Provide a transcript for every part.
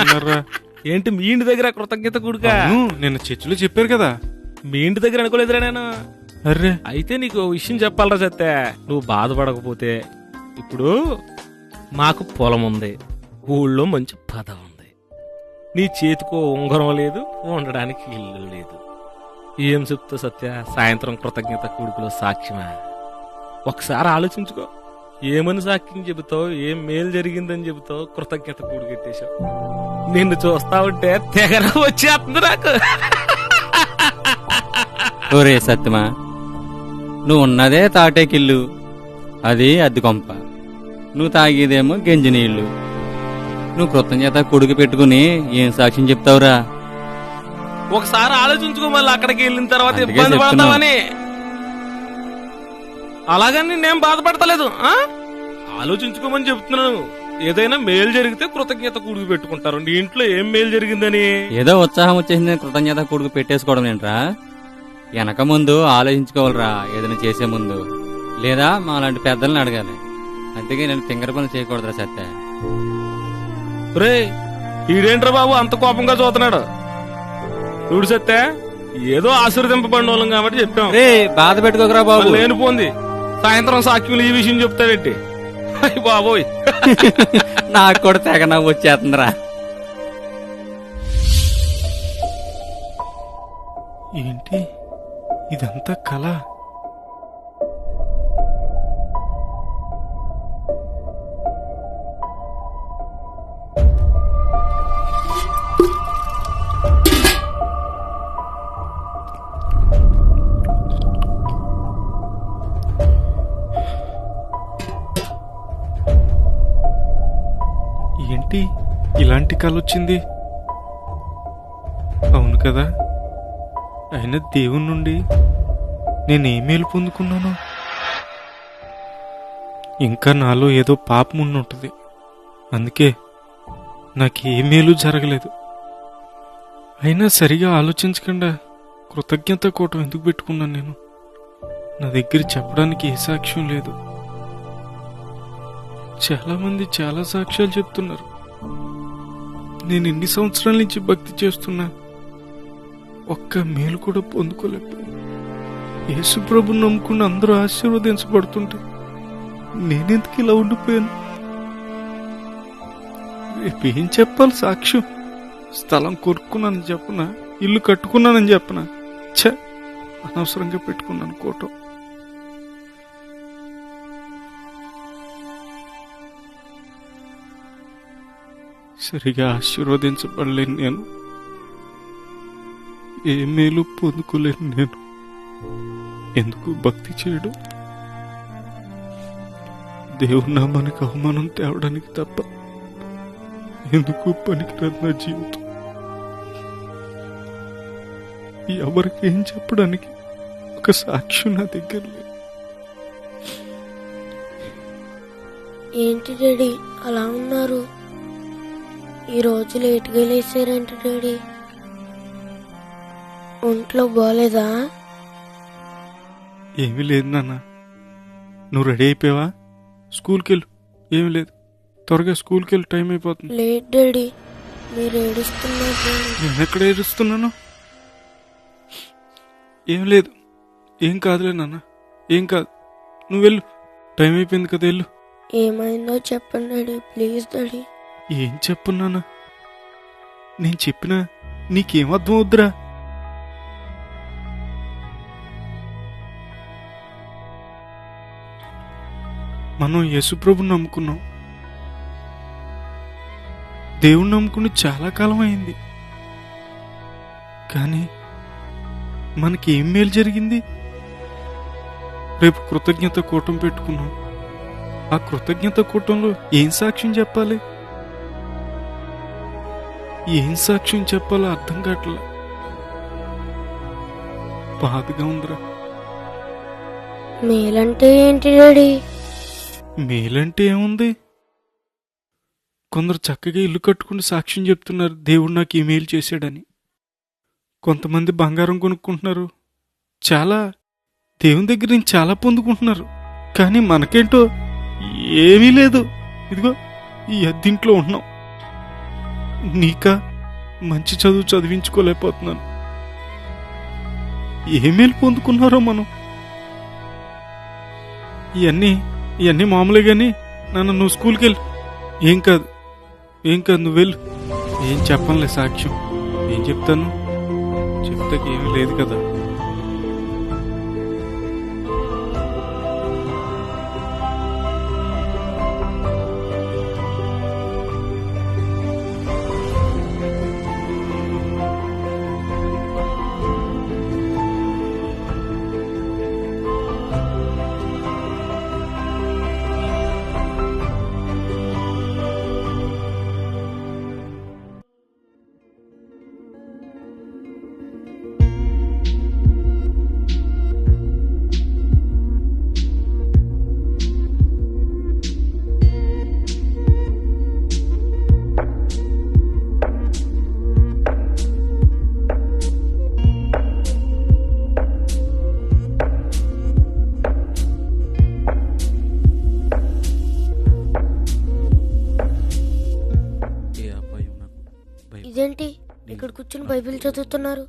ఉన్నారా? ఏంటి మీ ఇంటి దగ్గర కృతజ్ఞత కూడుక? నిన్న చర్చిలో చెప్పారు కదా. మీ ఇంటి దగ్గర అనుకోలేదురా నేను. అర్రే అయితే నీకు విషయం చెప్పాలరా సత్తే, నువ్వు బాధపడకపోతే. ఇప్పుడు మాకు పొలం ఉంది, ఊళ్ళో మంచి పదవి ఉంది, నీ చేతికో ఉంగరం లేదు, ఉండడానికి ఇల్లు లేదు. ఏం చెప్తావు సత్య? సాయంత్రం కృతజ్ఞత కూడుకులో సాక్ష్యమా? ఒకసారి ఆలోచించుకో. ఏమని సాక్ష్యం చెబుతావు? ఏం మేలు జరిగిందని చెబుతావు? కృతజ్ఞత కూడుకెట్టేశావు. నిన్ను చూస్తా ఉంటే తెగర వచ్చేస్తుంది నాకు. ఒరే సత్యమా, నువ్వు ఉన్నదే తాటేకిల్లు, అది అద్దె కొంప, నువ్వు తాగేదేమో గంజి నీళ్లు. నువ్వు కృతజ్ఞత కొడుకు పెట్టుకుని ఏం సాక్ష్యం చెప్తావురా? ఒకసారి ఆలోచించుకో, మళ్ళీ అక్కడికి వెళ్ళిన తర్వాత అందుకే ఇబ్బంది చెప్తున్నా. పడతామని. అలాగని నేను బాధపడతలేదు. ఆలోచించుకోమని చెప్తున్నాను. ఏదైనా మేలు జరిగితే కృతజ్ఞత కూడుకు పెట్టుకుంటారు. నీ ఇంట్లో ఏం మేలు జరిగిందని? ఏదో ఉత్సాహం వచ్చేసింది కృతజ్ఞత కొడుకు పెట్టేసుకోవడం ఏంట్రా? వెనక ముందు ఆలోచించుకోవాలరా ఏదైనా చేసే ముందు, లేదా మా లాంటి పెద్దలను అడగాలి. అందుకే నేను ఫింగర్ పనులు చేయకూడదురా సత్య. రే ఈడేంట్రా బాబు అంత కోపంగా చూస్తున్నాడు? చూడు సత్తే, ఏదో ఆశీర్వదింపబడిన వాళ్ళం కాబట్టి చెప్పాం. రే బాధ పెట్టుకోకరా బాబు. లేనిపోంది సాయంత్రం సాక్షులు ఈ విషయం చెప్తాడేంటి? అయ్య బాబోయ్, నాకు కూడా తెగ నవ్వు వచ్చేస్తుందిరా. ఏంటి ఇదంతా కళ? ఏంటి ఇలాంటి కళ వచ్చింది? అవును కదా, అయినా దేవుని నుండి నేనేం మేలు పొందుకున్నాను? ఇంకా నాలో ఏదో పాపం ఉండుంటుంది. అందుకే నాకు ఏ మేలు జరగలేదు. అయినా సరిగా ఆలోచించకుండా కృతజ్ఞత కూటం ఎందుకు పెట్టుకున్నాను నేను? నా దగ్గర చెప్పడానికి ఏ సాక్ష్యం లేదు. చాలా మంది చాలా సాక్ష్యాలు చెప్తున్నారు. నేను ఎన్ని సంవత్సరాల నుంచి భక్తి చేస్తున్నా, ఒక్క మేలు కూడా పొందుకోలేకపోయాను. యేసు ప్రభుని నమ్ముకున్న అందరూ ఆశీర్వదించబడుతుంటే నేనెందుకు ఇలా ఉండిపోయాను? రేపు ఏం చెప్పాలి సాక్ష్యం? స్థలం కొనుక్కున్నానని చెప్పనా? ఇల్లు కట్టుకున్నానని చెప్పనా? ఛ, అనవసరంగా పెట్టుకున్నాను కోటం. సరిగా ఆశీర్వదించబడలేను నేను, ఏ మేలు పొందుకోలేను నేను. ఎందుకు భక్తి చేయడం? దేవుని నామానికి అవమానం తేవడానికి తప్ప ఎందుకు పనికిరాదు నా జీవితం. ఎవరికి ఏం చెప్పడానికి ఒక సాక్ష్యం నా దగ్గర లేదు. ఏంటి డాడీ అలా ఉన్నారు? ఈ రోజు లేట్గా లేసారేంటి డాడీ? ఒంట్లో బాలేదా? ఏమీ లేదు నాన్న. నువ్వు రెడీ అయిపోయావా? స్కూల్కి వెళ్ళు. ఏమీ లేదు, త్వరగా స్కూల్కి వెళ్ళి, టైం అయిపోతుంది. లేట్ డాడీ, మీరు ఏడుస్తున్నారు. నేను ఎక్కడ ఏడుస్తున్నాను? ఏం లేదు, ఏం కాదులే నాన్న, ఏం కాదు. నువ్వు వెళ్ళు, టైం అయిపోయింది కదా, వెళ్ళు. ఏమైందో చెప్పండి డాడీ, ప్లీజ్ డాడీ. ఏం చెప్పున్నానా? నేను చెప్పినా నీకేం అర్థం అవుద్దురా? మనం యేసుప్రభుని నమ్ముకున్నాం. దేవుణ్ణి నమ్ముకుని చాలా కాలం అయింది. కానీ మనకి ఏం మేలు జరిగింది? రేపు కృతజ్ఞత కూటం పెట్టుకున్నాం. ఆ కృతజ్ఞత కూటంలో ఏం సాక్ష్యం చెప్పాలి? ఏం సాక్ష్యం చెప్పాలో అర్థం కావట్లే. బాధగా ఉందిరా. మేలంటే ఏంటి డాడీ? మేలంటే ఏముంది? కొందరు చక్కగా ఇల్లు కట్టుకుని సాక్ష్యం చెప్తున్నారు, దేవుడు నాకు ఈ మేలు చేశాడని. కొంతమంది బంగారం కొనుక్కుంటున్నారు, చాలా దేవుని దగ్గర నుంచి చాలా పొందుకుంటున్నారు. కానీ మనకేంటో ఏమీ లేదు. ఇదిగో ఈ అద్దింట్లో ఉన్నాం. నీకా మంచి చదువు చదివించుకోలేకపోతున్నాను. ఏ మేలు పొందుకున్నారో మనం. ఇవన్నీ మామూలుగాని నాన్న నువ్వు స్కూల్కి వెళ్ళు. ఏం కాదు నువ్వు వెళ్ళు. ఏం చెప్పనులే సాక్ష్యం. ఏం చెప్తాను? చెప్తాకి ఏమీ లేదు కదా. ఇదేంటి ఇక్కడ కూర్చుని బైబిల్ చదువుతున్నారు?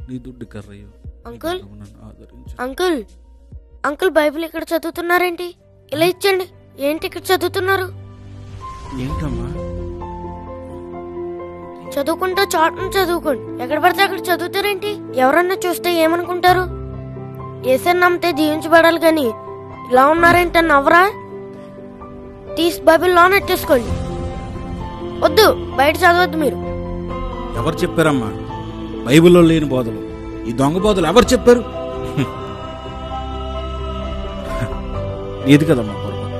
నీ దుడ్డు కర్రయ్యో. అంకుల్ నన్ను ఆదరించు. అంకుల్ అంకుల్ బైబిల్ ఇక్కడ చదువుతున్నారేంటి? ఇలా ఇచ్చండి. ఏంటి ఇక్కడ చదువుతున్నారు? ఏంటమ్మా? చదువుకుంటా చాటును చదువుకోండి. ఎక్కడ పడితే అక్కడ చదువుతారేంటి? ఎవరన్నా చూస్తే ఏమనుకుంటారు? యేసయ్యని నమ్మితే దీవించబడాలి కానీ ఇలా ఉన్నారేంటి అని నవ్వరా? తీసి బైబిల్ లోన్ ఎట్టేసుకోండి. వద్దు, బయట చదవద్దు మీరు. ఎవరు చెప్పారమ్మా బైబిల్లో లేని బోధలు? ఈ దొంగ బోధలు ఎవరు చెప్పారు? ఏది కదమ్మా పొరపాటు,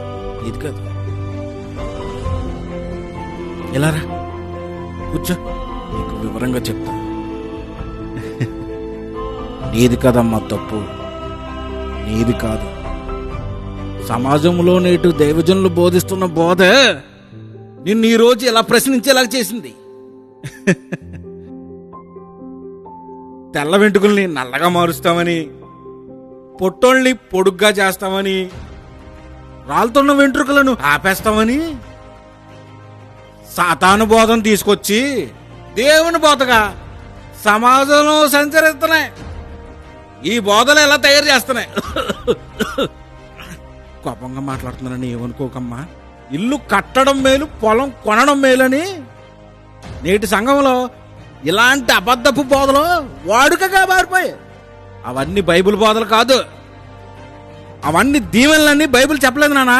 ఇది కాదు. ఎలా రా, కూర్చో, నీకు వివరంగా చెప్తా. నీది కదమ్మా తప్పు, నీది కాదు. సమాజంలో నేటి దైవజనులు బోధిస్తున్న బోధ నిన్ను ఈ రోజు ఇలా ప్రశ్నించేలా చేసింది. తెల్ల వెంట్రుకల్ని నల్లగా మారుస్తామని, పొట్టోళ్ళని పొడుగ్గా చేస్తామని, రాలుతున్న వెంట్రుకలను ఆపేస్తామని సాతాను బోధన తీసుకొచ్చి దేవుని బోధగా సమాజంలో సంచరిస్తున్నాయి. ఈ బోధలు ఎలా తయారు చేస్తున్నాయి? కోపంగా మాట్లాడుతున్నానని ఏమనుకోకమ్మా. ఇల్లు కట్టడం మేలు, పొలం కొనడం మేలని నేటి సంఘంలో ఇలాంటి అబద్ధపు బోధలు వాడుకగా మారిపోయాయి. అవన్నీ బైబిల్ బోధలు కాదు, అవన్నీ దీవెనలన్నీ బైబిల్ చెప్పలేదు నాన్న,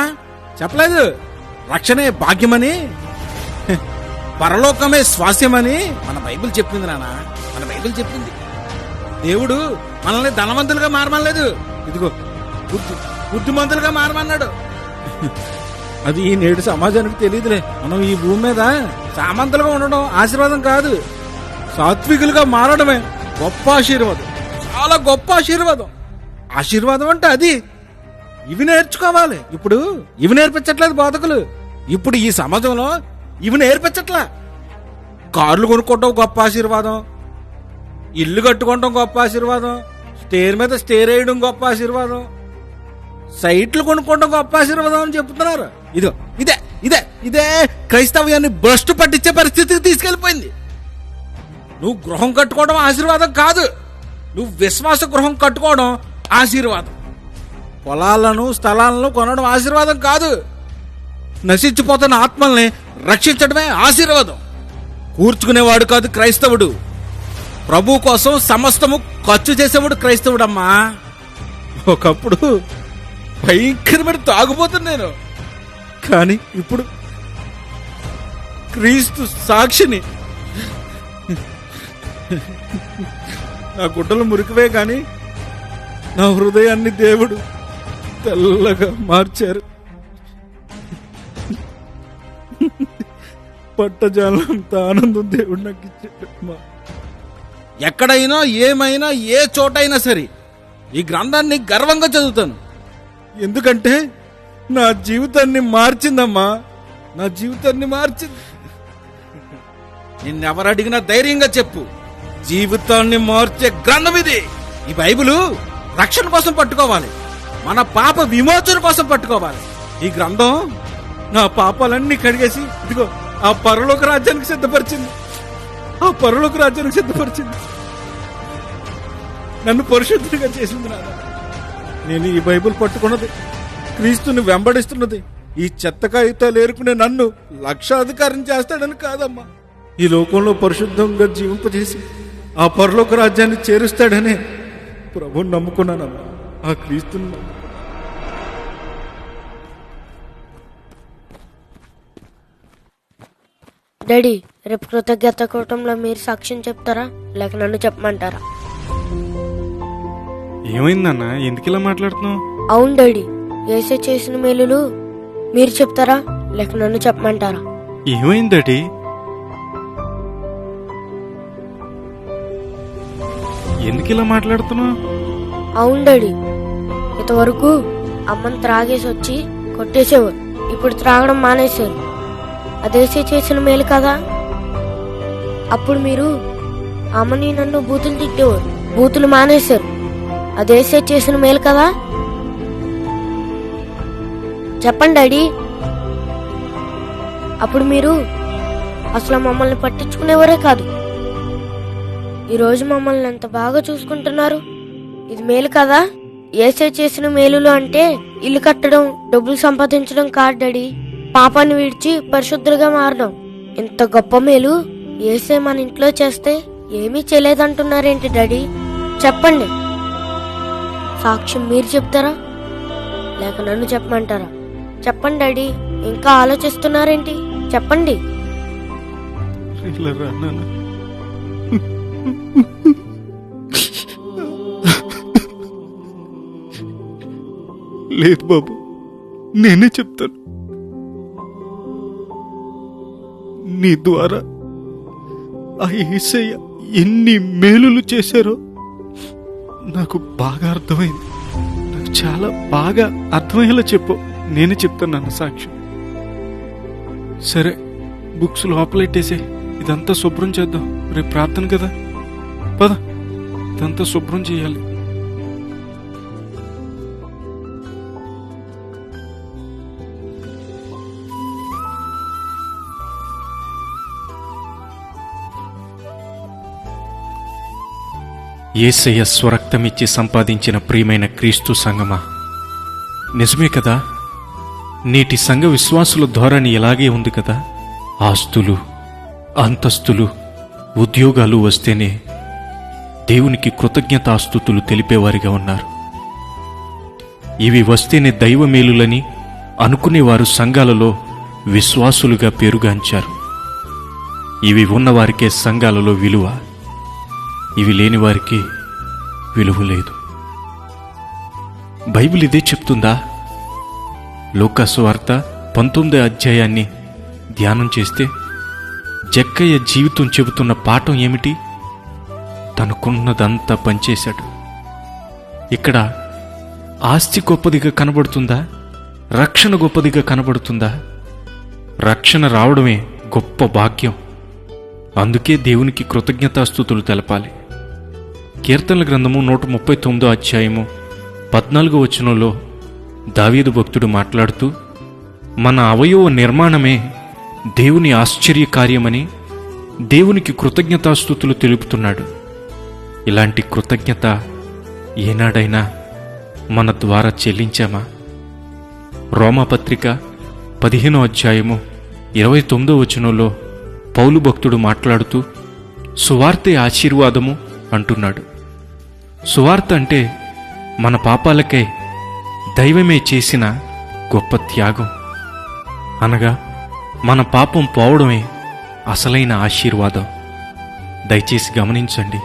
చెప్పలేదు. రక్షణే భాగ్యమని, పరలోకమే స్వాస్యమని మన బైబిల్ చెప్పింది నాన్న, మన బైబిల్ చెప్పింది. దేవుడు మనల్ని ధనవంతులుగా మారమనలేదు, ఇదిగో బుద్ధిమంతులుగా మారమన్నాడు. అది ఈ నేడు సమాజానికి తెలియదులే. మనం ఈ భూమి మీద సామంతులుగా ఉండడం ఆశీర్వాదం కాదు, సాత్వికులుగా మారడమే గొప్ప ఆశీర్వాదం, చాలా గొప్ప ఆశీర్వాదం. ఆశీర్వాదం అంటే అది. ఇవి నేర్చుకోవాలి. ఇప్పుడు ఇవి నేర్పించట్లేదు బోధకులు. ఇప్పుడు ఈ సమాజంలో ఇవి నేర్పించట్లా. కార్లు కొనుక్కోవడం గొప్ప ఆశీర్వాదం, ఇల్లు కట్టుకోవడం గొప్ప ఆశీర్వాదం, స్టేర్ మీద స్టేర్ వేయడం గొప్ప ఆశీర్వాదం, సైట్లు కొనుక్కోవడం గొప్ప ఆశీర్వాదం అని చెప్తున్నారు. ఇదో ఇదే ఇదే ఇదే క్రైస్తవ్యాన్ని భ్రష్టు పట్టించే పరిస్థితికి తీసుకెళ్లిపోయింది. నువ్వు గృహం కట్టుకోవడం ఆశీర్వాదం కాదు, నువ్వు విశ్వాస గృహం కట్టుకోవడం ఆశీర్వాదం. పొలాలను స్థలాలను కొనడం ఆశీర్వాదం కాదు, నశించిపోతున్న ఆత్మల్ని రక్షించడమే ఆశీర్వాదం. కూర్చుకునేవాడు కాదు క్రైస్తవుడు, ప్రభు కోసం సమస్తము ఖర్చు చేసేవాడు క్రైస్తవుడమ్మా. ఒకప్పుడు భయంకరమైన తాగుపోతుంది నేను, కానీ ఇప్పుడు క్రీస్తు సాక్షిని. నా గుడ్డలు మురికివే కానీ నా హృదయాన్ని దేవుడు తెల్లగా మార్చారు. పట్టజాలంత ఆనందం దేవుడు నాకు ఇచ్చాడు. ఎక్కడైనా ఏమైనా ఏ చోటైనా సరే ఈ గ్రంథాన్ని గర్వంగా చదువుతాను, ఎందుకంటే నా జీవితాన్ని మార్చిందమ్మా, నా జీవితాన్ని మార్చింది. నిన్నెవరు అడిగినా ధైర్యంగా చెప్పు, జీవితాన్ని మార్చే గ్రంథం ఇది. ఈ బైబిలు రక్షణ కోసం పట్టుకోవాలి, మన పాప విమోచన కోసం పట్టుకోవాలి. ఈ గ్రంథం నా పాపాలన్నీ కడిగేసి ఇదిగో ఆ పరలోక రాజ్యానికి సిద్ధపరిచింది. ఆ పరలోక రాజ్యానికి సిద్ధపరిచింది. నన్ను పరిశుద్ధుడిగా చేసింది నాన్న. నేను ఈ బైబిల్ పట్టుకున్నది, క్రీస్తుని వెంబడిస్తున్నది ఈ చెత్త కాగితాలు ఏరుకునే నన్ను లక్షాధికారం చేస్తాడని కాదమ్మా, ఈ లోకంలో పరిశుద్ధంగా జీవింపజేసి ఆ పరలోక రాజ్యాన్ని చేరుస్తాడనే ప్రభువుని నమ్ముకున్నానమ్మా. ఆ క్రీస్తుని డాడీ, రేపు కృతజ్ఞత కూటంలో మీరు సాక్ష్యం చెప్తారా లేక నన్ను చెప్పమంటారా? ఏమైందన్న, ఎందుకు ఇలా మాట్లాడుతున్నావు? అవును డాడీ, యేసే చేసిన మేలులు మీరు చెప్తారా లేక నన్ను చెప్పమంటారా? ఏమైందటి? ఎందుకు ఇలా మాట్లాడుతున్నావు? అవును డాడీ, ఇంతవరకు అమ్మని త్రాగేసి వచ్చి కొట్టేసేవారు, ఇప్పుడు త్రాగడం మానేశారు. అదేసే చేసిన మేలు కదా. అప్పుడు మీరు అమ్మని నన్ను బూతులు తిట్టేవారు, బూతులు మానేశారు. అదేసే చేసిన మేలు కదా. చెప్పండి డాడీ. అప్పుడు మీరు అసలు మమ్మల్ని పట్టించుకునేవారే కాదు. ఈరోజు మమ్మల్ని ఎంత బాగా చూసుకుంటున్నారు. ఇది మేలు కదా. ఏసే చేసిన మేలులు అంటే ఇల్లు కట్టడం, డబ్బులు సంపాదించడం కాదు డాడీ, పాపాన్ని విడిచి పరిశుద్ధులుగా మారడం. ఇంత గొప్ప మేలు ఏసే మన ఇంట్లో చేస్తే ఏమీ చేయలేదంటున్నారేంటి డాడీ? చెప్పండి. సాక్ష్యం మీరు చెప్తారా లేక నన్ను చెప్పమంటారా? చెప్పండి డాడీ, ఇంకా ఆలోచిస్తున్నారేంటి? చెప్పండి. ఇలా రా నాన్న. లేదు బాబు, నేనే చెప్తాను. నీ ద్వారా ఆ యేసయ్య ఎన్ని మేలులు చేశారో నాకు బాగా అర్థమైంది. నాకు చాలా బాగా అర్థమయ్యేలా చెప్పు. నేనే చెప్తాను నాన్న సాక్ష్యం. సరే, బుక్స్ లోపలెట్టేసే, ఇదంతా శుభ్రం చేద్దాం. రేపు ప్రార్థన కదా, పద. ఇదంతా శుభ్రం చేయాలి. యేసయ్య స్వరక్తమిచ్చి సంపాదించిన ప్రియమైన క్రీస్తు సంగమా, నిజమే కదా. నేటి సంఘ విశ్వాసుల ధోరణి ఇలాగే ఉంది కదా. ఆస్తులు, అంతస్తులు, ఉద్యోగాలు వస్తేనే దేవునికి కృతజ్ఞతాస్తుతులు తెలిపేవారిగా ఉన్నారు. ఇవి వస్తేనే దైవ మేలులని అనుకునేవారు సంఘాలలో విశ్వాసులుగా పేరుగాంచారు. ఇవి ఉన్నవారికే సంఘాలలో విలువ, ఇవి లేని వారికి విలువ లేదు. బైబిల్ ఇదే చెప్తుందా? లూకాసు వార్త 19వ అధ్యాయాన్ని ధ్యానం చేస్తే జక్కయ్య జీవితం చెబుతున్న పాఠం ఏమిటి? తనకున్నదంతా పనిచేశాడు. ఇక్కడ ఆస్తి గొప్పదిగా కనబడుతుందా? రక్షణ గొప్పదిగా కనబడుతుందా? రక్షణ రావడమే గొప్ప భాగ్యం. అందుకే దేవునికి కృతజ్ఞతాస్తుతులు తెలపాలి. కీర్తనల గ్రంథము 139వ అధ్యాయము 14వ వచనంలో దావీదు భక్తుడు మాట్లాడుతూ, మన అవయవ నిర్మాణమే దేవుని ఆశ్చర్య కార్యమని దేవునికి కృతజ్ఞతాస్తుతులు తెలుపుతున్నాడు. ఇలాంటి కృతజ్ఞత ఏనాడైనా మన ద్వారా చెల్లించామా? రోమాపత్రిక 15వ అధ్యాయము 29వ వచనంలో పౌలు భక్తుడు మాట్లాడుతూ సువార్తే ఆశీర్వాదము అంటున్నాడు. సువార్త అంటే మన పాపాలకై దైవమే చేసిన గొప్ప త్యాగం. అనగా మన పాపం పోవడమే అసలైన ఆశీర్వాదం. దయచేసి గమనించండి.